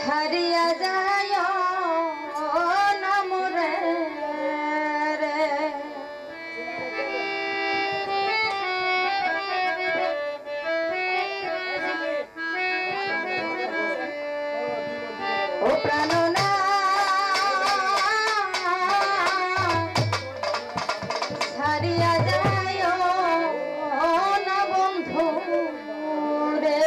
ছাড়িয়া যায় না মোরে রে ও প্রাণনা ছাড়িয়া যায় না বন্ধু রে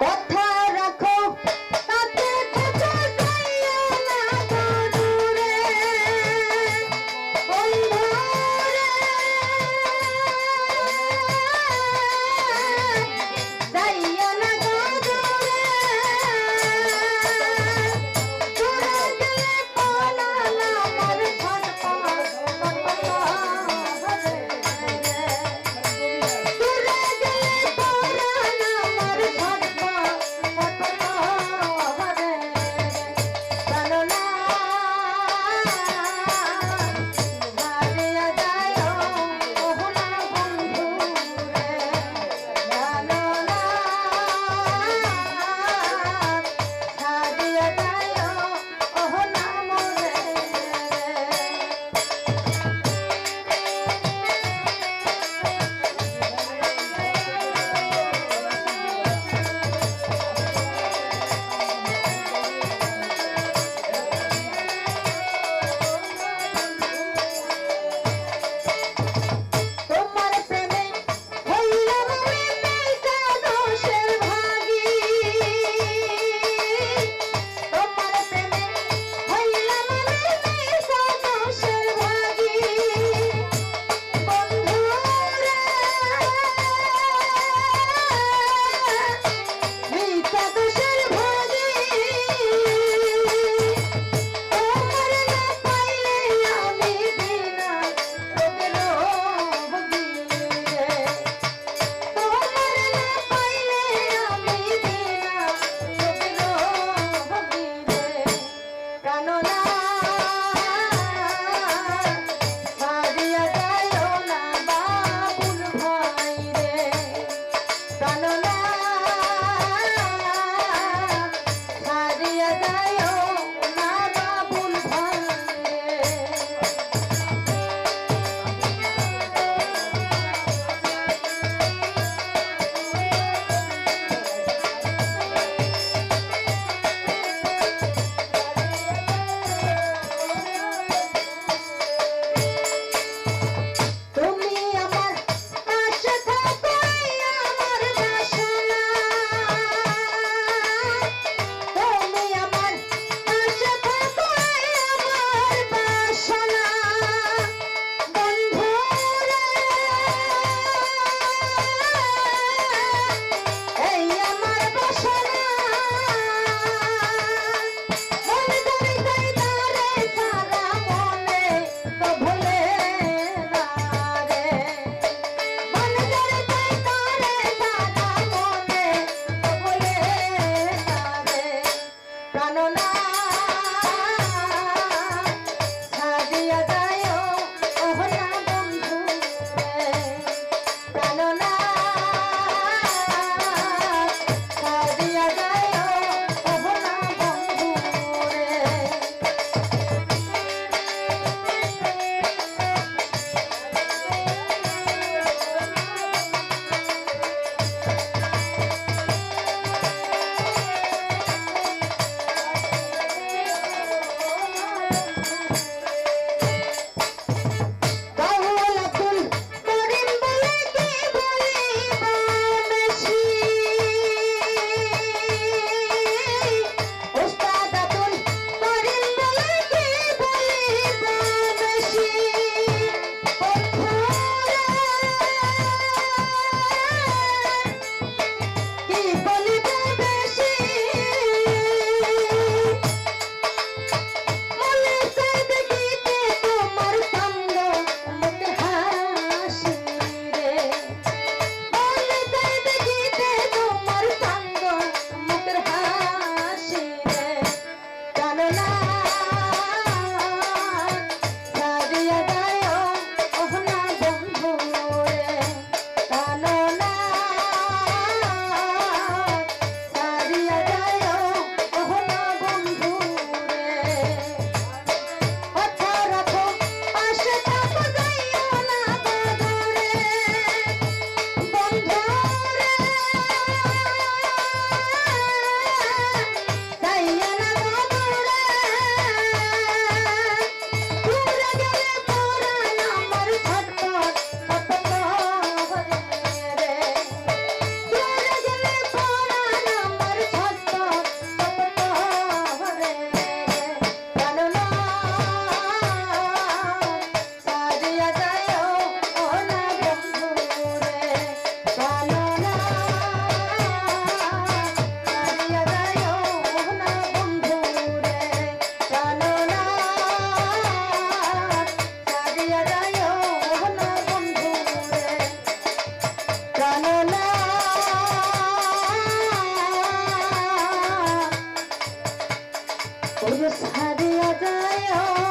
কথা রাখো তাতে কথা যাইও না দূরে বন্ধু রে যাইও না দূরে দূরে গেলে পড়াল আমার ছটপট হবে দূরে গেলে পড়াল আমার ছটপট হবে জানো না হারিয়ে যায় ওহনা বন্ধু রে জানো না হারিয়ে যায় ওহনা মোরে তোমার প্রেমে হইলাম আমি মেয়েটা দোষের ভাগী তোমার প্রেমে হইলাম আমি মেয়েটা দোষের ভাগী বন্ধু রে মেয়েটা দোষের ভাগী তোমার না পাইলে আমি বিনা লোকের ভোগী রে তোমার না পাইলে আমি বিনা লোকের ভোগী রে প্রাণনা ছাড়িয়া যায় না বাবুল ভাই রে প্রাণনা ছাড়িয়া যায় না বাবুল ভাই রে তুমি আমার পাশে থাকো আমার বাসনা তুমি আমার পাশে থাকো আমার বাসনা বন্ধু রে এই আমার বাসনা মনে ধরে যাই তারে সারা মনে তো ভুলে না রে মনে ধরে যাই তারে সারা মনে তো ভুলে না রে প্রাণনা ছাড়িয়া যায় ওহনা বন্ধু রে প্রাণনা ছাড়িয়া যায় ওহনা বন্ধু রে মৌলা ওরে সারিয়া যায়